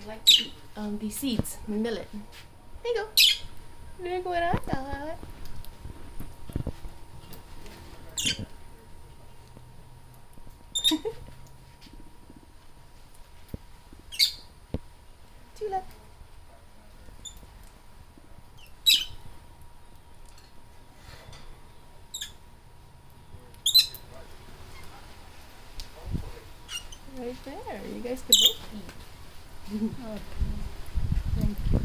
like to eat the seeds, the millet. There you go. Look what I got. Tula. Right there. You guys can both eat. Okay. Thank you.